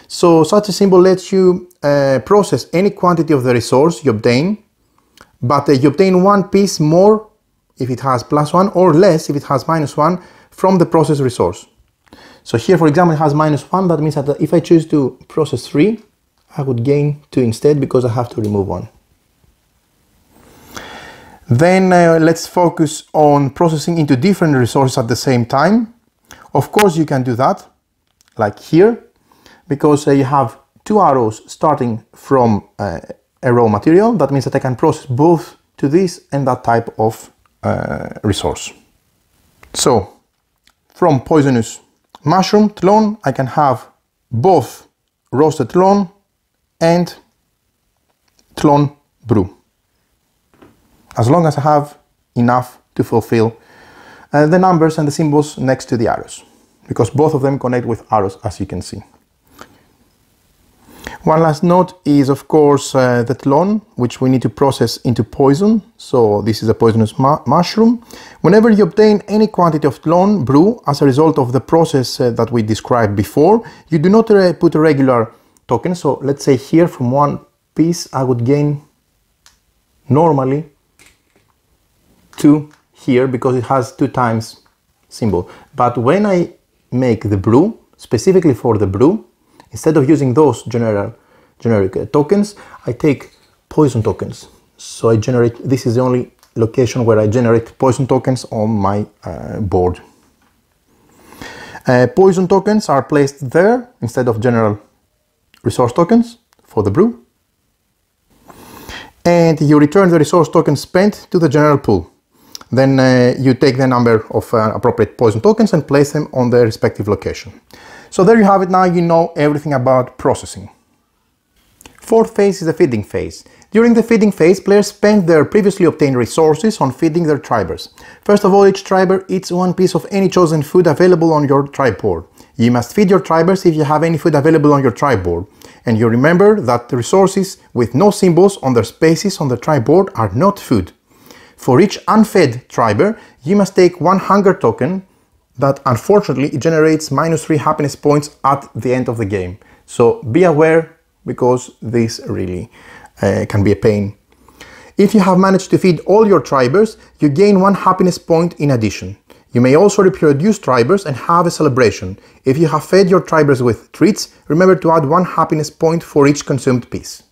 So such a symbol lets you process any quantity of the resource you obtain, but you obtain 1 piece more if it has +1 or less if it has -1 from the processed resource. So here, for example, it has -1. That means that if I choose to process 3, I would gain 2 instead because I have to remove 1. Then let's focus on processing into different resources at the same time. Of course, you can do that, like here, because you have 2 arrows starting from a raw material. That means that I can process both to this and that type of resource. So, from poisonous mushroom tlon, I can have both roasted tlon and tlon brew, as long as I have enough to fulfill the numbers and the symbols next to the arrows, because both of them connect with arrows, as you can see. One last note is, of course, the tlon, which we need to process into poison. So this is a poisonous mushroom. Whenever you obtain any quantity of tlon brew as a result of the process that we described before, you do not put a regular token. So let's say here from 1 piece I would gain normally 2 here because it has 2 times symbol. But when I make the brew, specifically for the brew, instead of using those generic tokens, I take poison tokens. So I generate, this is the only location where I generate poison tokens on my board. Poison tokens are placed there instead of general resource tokens for the brew. And you return the resource token spent to the general pool. Then you take the number of appropriate poison tokens and place them on their respective location. So there you have it. Now you know everything about processing. Fourth phase is the feeding phase. During the feeding phase, players spend their previously obtained resources on feeding their tribers. First of all, each triber eats one piece of any chosen food available on your tribe board. You must feed your tribers if you have any food available on your tribe board. And you remember that the resources with no symbols on their spaces on the tribe board are not food. For each unfed triber, you must take one hunger token that unfortunately it generates -3 happiness points at the end of the game. So be aware, because this really can be a pain. If you have managed to feed all your tribers, you gain 1 happiness point in addition. You may also reproduce tribers and have a celebration. If you have fed your tribers with treats, remember to add 1 happiness point for each consumed piece.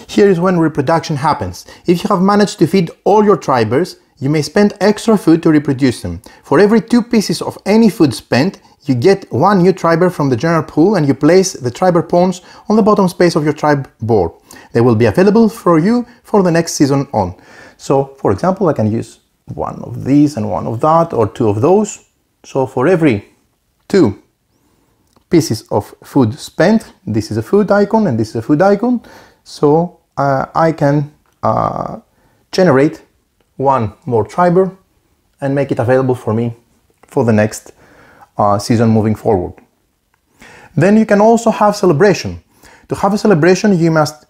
Here is when reproduction happens. If you have managed to feed all your tribers, you may spend extra food to reproduce them. For every 2 pieces of any food spent, you get 1 new triber from the general pool and you place the triber pawns on the bottom space of your tribe board. They will be available for you for the next season on. So, for example, I can use 1 of these and 1 of that, or 2 of those. So for every 2 pieces of food spent, this is a food icon and this is a food icon. So I can generate 1 more triber and make it available for me for the next season moving forward. Then you can also have celebration. To have a celebration, you must,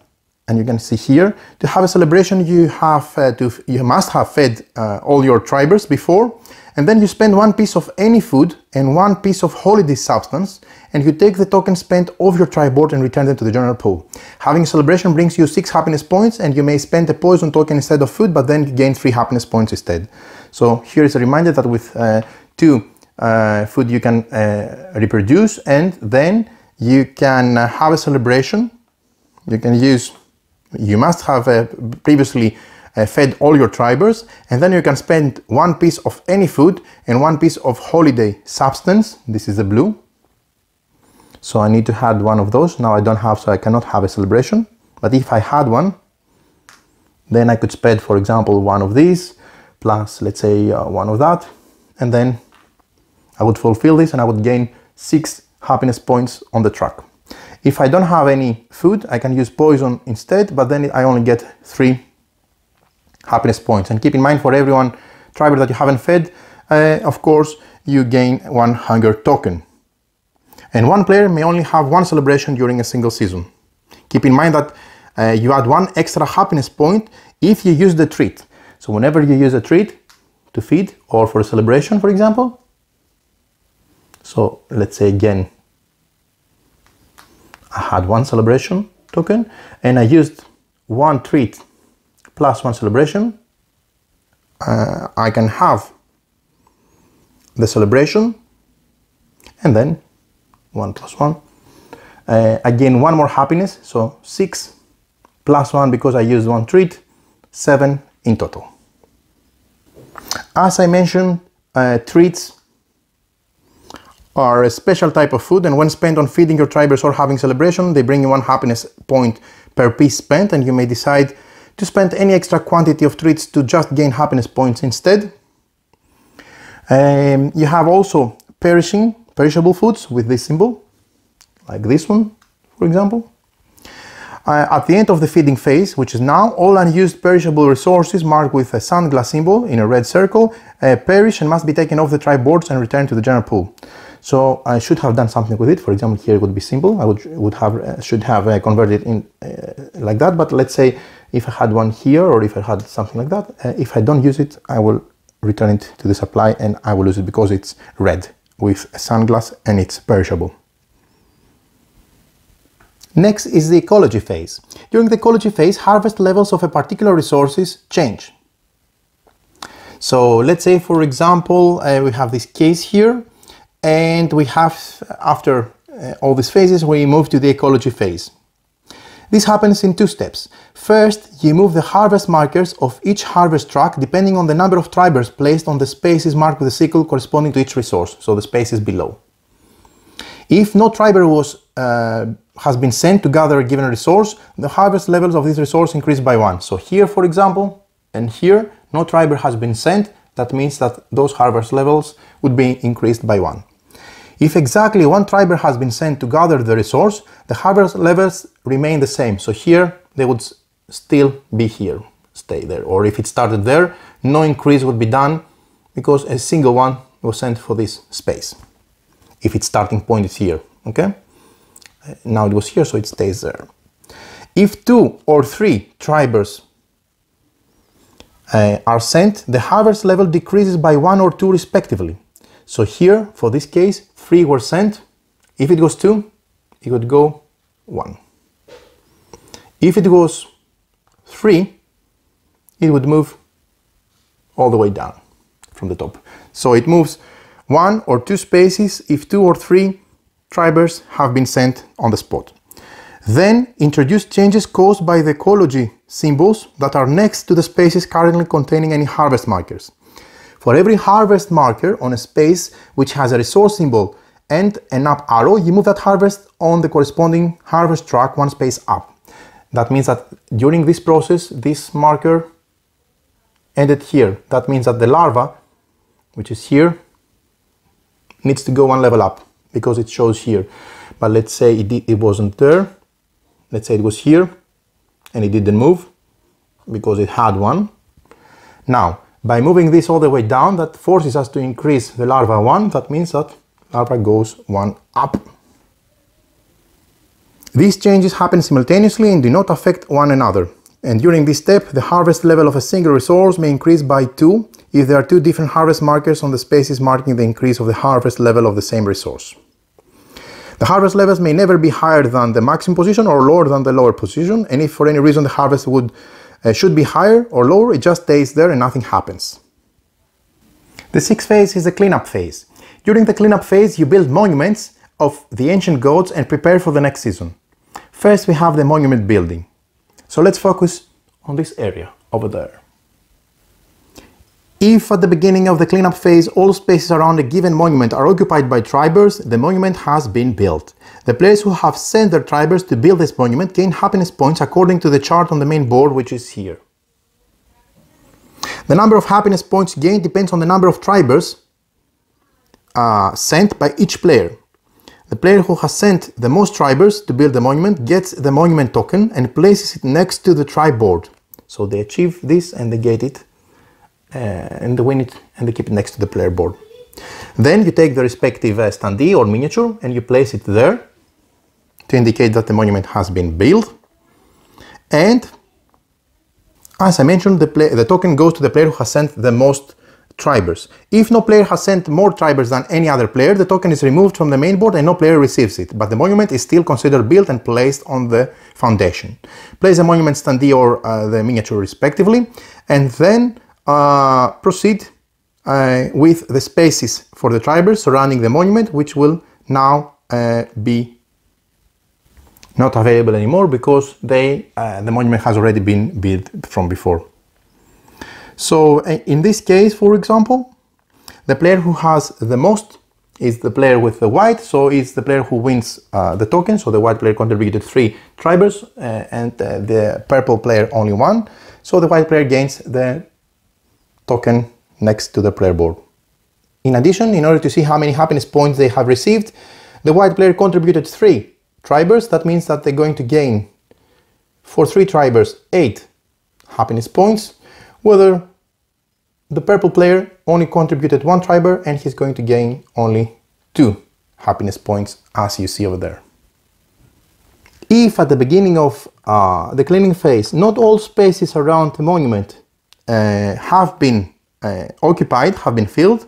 and you can see here, to have a celebration you must have fed all your tribers before, and then you spend 1 piece of any food and 1 piece of holiday substance, and you take the token spent off your tribe board and return them to the general pool. Having a celebration brings you 6 happiness points, and you may spend a poison token instead of food, but then you gain 3 happiness points instead. So here is a reminder that with 2 food you can reproduce, and then you can have a celebration. You must have previously fed all your tribers, and then you can spend 1 piece of any food and 1 piece of holiday substance. This is the blue. So I need to add 1 of those. Now I don't have, so I cannot have a celebration. But if I had 1, then I could spend, for example, 1 of these, plus let's say 1 of that, and then I would fulfill this and I would gain 6 happiness points on the track. If I don't have any food, I can use poison instead, but then I only get 3 happiness points. And keep in mind, for every 1 triber that you haven't fed, of course, you gain 1 hunger token. And 1 player may only have 1 celebration during a single season. Keep in mind that you add 1 extra happiness point if you use the treat. So whenever you use a treat to feed or for a celebration, for example, so let's say again, I had 1 celebration token and I used 1 treat plus 1 celebration, I can have the celebration and then 1 plus 1. I gain 1 more happiness, so 6 plus 1 because I used 1 treat, 7 in total. As I mentioned, treats are a special type of food, and when spent on feeding your tribers or having celebration, they bring you 1 happiness point per piece spent, and you may decide to spend any extra quantity of treats to just gain happiness points instead. You have also perishable foods with this symbol, like this one, for example. At the end of the feeding phase, which is now, all unused perishable resources marked with a sunglass symbol in a red circle perish and must be taken off the tribe boards and returned to the general pool. So I should have done something with it. For example, here it would be simple. I should have converted it in like that. But let's say if I had 1 here, or if I had something like that, if I don't use it, I will return it to the supply and I will lose it because it's red with a sunglass and it's perishable. Next is the ecology phase. During the ecology phase, harvest levels of a particular resources change. So let's say, for example, we have this case here, and we have, after all these phases, we move to the ecology phase. This happens in 2 steps. First, you move the harvest markers of each harvest track depending on the number of tribers placed on the spaces marked with a sickle corresponding to each resource, so the spaces below. If no triber has been sent to gather a given resource, the harvest levels of this resource increase by 1. So here, for example, and here, no triber has been sent, that means that those harvest levels would be increased by 1. If exactly 1 triber has been sent to gather the resource, the harvest levels remain the same. So here they would still be here, stay there. Or if it started there, no increase would be done because a single one was sent for this space. If its starting point is here, okay? Now it was here, so it stays there. If 2 or 3 tribers are sent, the harvest level decreases by 1 or 2 respectively. So here, for this case, 3 were sent. If it goes 2, it would go 1. If it goes 3, it would move all the way down from the top. So it moves 1 or 2 spaces if 2 or 3 tribers have been sent on the spot. Then introduce changes caused by the ecology symbols that are next to the spaces currently containing any harvest markers. For every harvest marker on a space which has a resource symbol and an up arrow, you move that harvest on the corresponding harvest track 1 space up. That means that during this process, this marker ended here. That means that the larva, which is here, needs to go 1 level up because it shows here. But let's say it wasn't there. Let's say it was here and it didn't move because it had 1. Now, by moving this all the way down, that forces us to increase the larva 1. That means that larva goes 1 up. These changes happen simultaneously and do not affect one another. And during this step, the harvest level of a single resource may increase by 2 if there are 2 different harvest markers on the spaces marking the increase of the harvest level of the same resource. The harvest levels may never be higher than the maximum position or lower than the lower position, and if for any reason the harvest should be higher or lower, it just stays there and nothing happens. The 6th phase is the cleanup phase. During the cleanup phase, you build monuments of the ancient gods and prepare for the next season. First, we have the monument building. So let's focus on this area over there. If at the beginning of the cleanup phase all spaces around a given monument are occupied by tribers, the monument has been built. The players who have sent their tribers to build this monument gain happiness points according to the chart on the main board, which is here. The number of happiness points gained depends on the number of tribers sent by each player. The player who has sent the most tribers to build the monument gets the monument token and places it next to the tribe board. So they achieve this and they get it. And they win it and they keep it next to the player board. Then you take the respective standee or miniature and you place it there to indicate that the monument has been built. And as I mentioned, the token goes to the player who has sent the most tribers. If no player has sent more tribers than any other player, the token is removed from the main board and no player receives it, but the monument is still considered built and placed on the foundation. Place the monument standee or the miniature respectively, and then proceed with the spaces for the tribers surrounding the monument, which will now be not available anymore because the monument has already been built from before. So in this case, for example, the player who has the most is the player with the white, so it's the player who wins the token. So the white player contributed 3 tribers and the purple player only 1. So the white player gains the token next to the player board. In addition, in order to see how many happiness points they have received, the white player contributed 3 tribers. That means that they're going to gain for 3 tribers 8 happiness points, whether the purple player only contributed 1 triber and he's going to gain only 2 happiness points, as you see over there. If at the beginning of the cleaning phase not all spaces around the monument have been occupied, have been filled,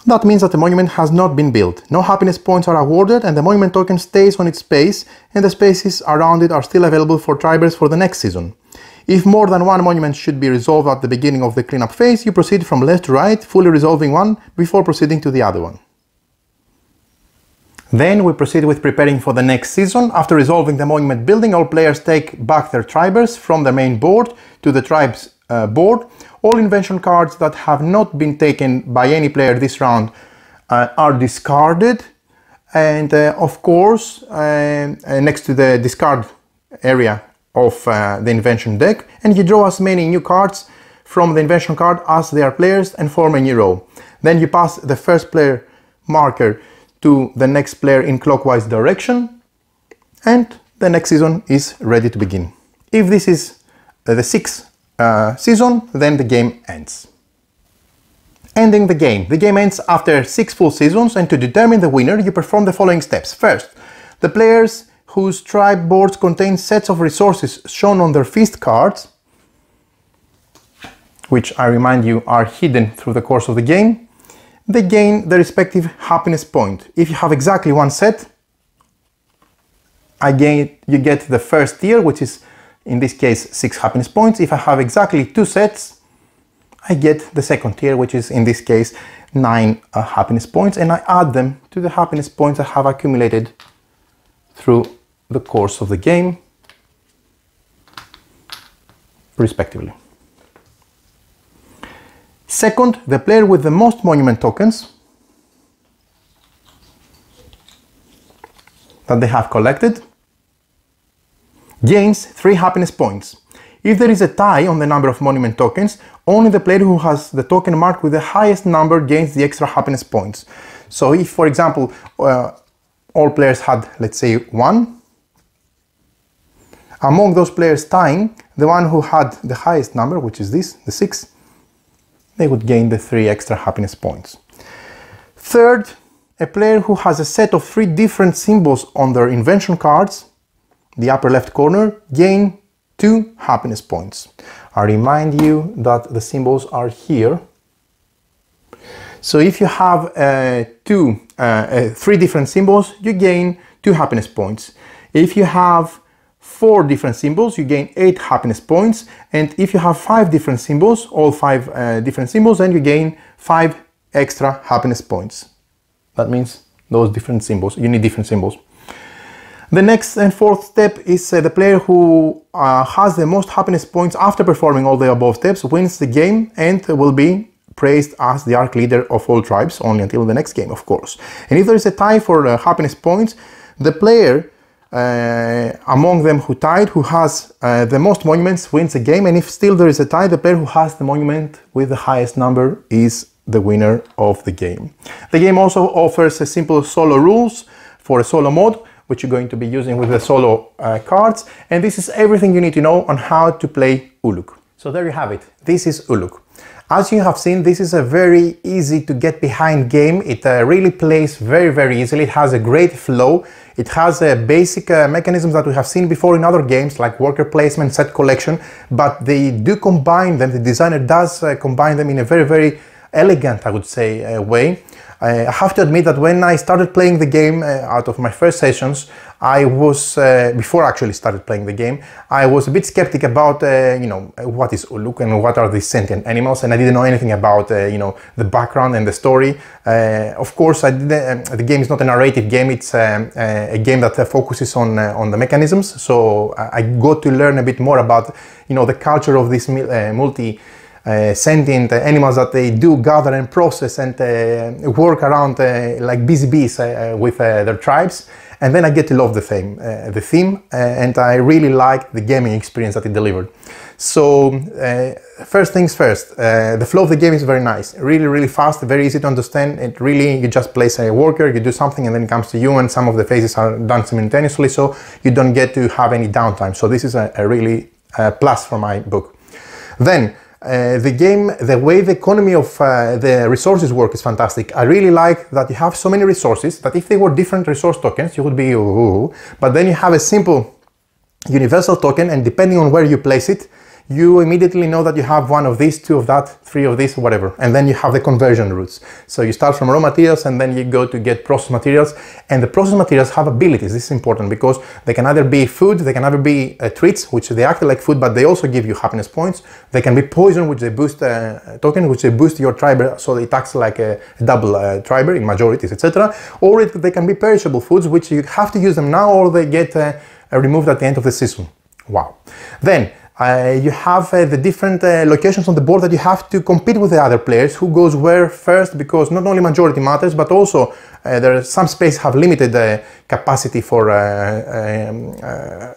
that means that the monument has not been built. No happiness points are awarded and the monument token stays on its space and the spaces around it are still available for tribers for the next season. If more than 1 monument should be resolved at the beginning of the cleanup phase, you proceed from left to right, fully resolving one before proceeding to the other one. Then we proceed with preparing for the next season. After resolving the monument building, all players take back their tribers from the main board to the tribe's board. All invention cards that have not been taken by any player this round are discarded, and of course next to the discard area of the invention deck, and you draw as many new cards from the invention card as they are players and form a new row. Then you pass the first player marker to the next player in clockwise direction, and the next season is ready to begin. If this is the sixth season, then the game ends. Ending the game. The game ends after 6 full seasons, and to determine the winner you perform the following steps. First, the players whose tribe boards contain sets of resources shown on their feast cards, which I remind you are hidden through the course of the game, they gain the respective happiness point. If you have exactly one set, you get the first tier, which is in this case 6 happiness points. If I have exactly 2 sets, I get the second tier, which is in this case 9 happiness points, and I add them to the happiness points I have accumulated through the course of the game, respectively. Second, the player with the most monument tokens that they have collected gains 3 happiness points. If there is a tie on the number of monument tokens, only the player who has the token marked with the highest number gains the extra happiness points. So if, for example, all players had, let's say, 1, among those players tying, the one who had the highest number, which is this, the 6, they would gain the 3 extra happiness points. Third, a player who has a set of 3 different symbols on their invention cards, the upper left corner, gain 2 happiness points. I remind you that the symbols are here. So if you have 3 different symbols, you gain 2 happiness points. If you have 4 different symbols, you gain 8 happiness points. And if you have 5 different symbols, all 5 different symbols, then you gain 5 extra happiness points. That means those different symbols, you need different symbols. The next and fourth step is the player who has the most happiness points after performing all the above steps wins the game and will be praised as the arc leader of all tribes, only until the next game, of course. And if there is a tie for happiness points, the player among them who tied, who has the most monuments, wins the game. And if still there is a tie, the player who has the monument with the highest number is the winner of the game. The game also offers a simple solo rules for a solo mode, which you're going to be using with the solo cards. And this is everything you need to know on how to play Uluk. So there you have it. This is Uluk. As you have seen, this is a very easy to get behind game. It really plays very easily. It has a great flow. It has basic mechanisms that we have seen before in other games like worker placement, set collection, but they do combine them. The designer does combine them in a very elegant, I would say, way. I have to admit that when I started playing the game out of my first sessions, I was, before I actually started playing the game, I was a bit skeptic about, you know, what is Uluk and what are these sentient animals, and I didn't know anything about, you know, the background and the story. Of course, the game is not a narrative game, it's a game that focuses on the mechanisms, so I got to learn a bit more about, you know, the culture of this sentient animals that they do gather and process and work around like busy bees with their tribes. And then I get to love the theme, and I really like the gaming experience that it delivered. So first things first, the flow of the game is very nice, really fast, very easy to understand. It really, you just place a worker, you do something, and then it comes to you, and some of the phases are done simultaneously, so you don't get to have any downtime. So this is a really plus for my book. Then the game, the way the economy of the resources work is fantastic. I really like that you have so many resources that if they were different resource tokens, you would be ooh, but then you have a simple universal token, and depending on where you place it, you immediately know that you have one of these, two of that, three of this, whatever. And then you have the conversion routes. So you start from raw materials and then you go to get processed materials. And the processed materials have abilities. This is important because they can either be food, they can either be treats, which they act like food, but they also give you happiness points. They can be poison, which they boost token, which they boost your tribe, so it acts like a double tribe in majorities, etc. Or they can be perishable foods, which you have to use them now or they get removed at the end of the season. Wow. Then You have the different locations on the board that you have to compete with the other players, who goes where first, because not only majority matters, but also there are some spaces have limited capacity for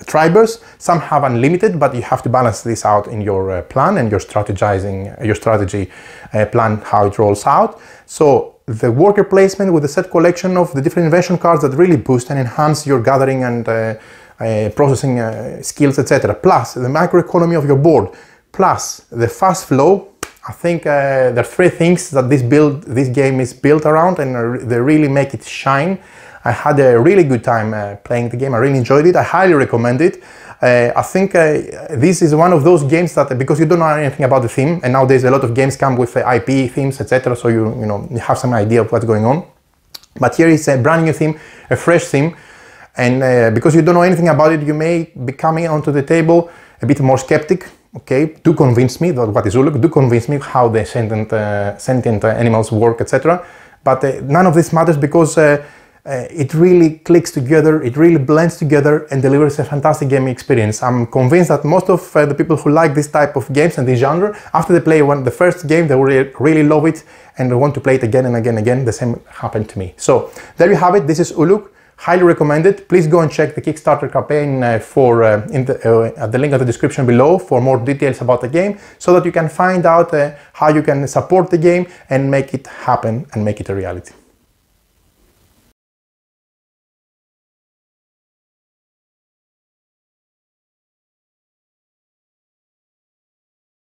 tribers. Some have unlimited, but you have to balance this out in your plan and your strategy plan, how it rolls out. So the worker placement with the set collection of the different invention cards that really boost and enhance your gathering and processing skills, etc. Plus the microeconomy of your board, plus the fast flow. I think there are three things that this game is built around, and they really make it shine. I had a really good time playing the game. I really enjoyed it. I highly recommend it. I think this is one of those games that, because you don't know anything about the theme, and nowadays a lot of games come with IP themes, etc. So you have some idea of what's going on. But here is a brand new theme, a fresh theme. And because you don't know anything about it, you may be coming onto the table a bit more skeptic. Okay, do convince me that what is Uluk, do convince me how the sentient animals work, etc. But none of this matters, because it really clicks together, it really blends together and delivers a fantastic gaming experience. I'm convinced that most of the people who like this type of games and this genre, after they play the first game, they will really love it and they want to play it again and again and again. The same happened to me. So there you have it. This is Uluk. Highly recommended. Please go and check the Kickstarter campaign at the link in the description below for more details about the game, so that you can find out how you can support the game and make it happen and make it a reality.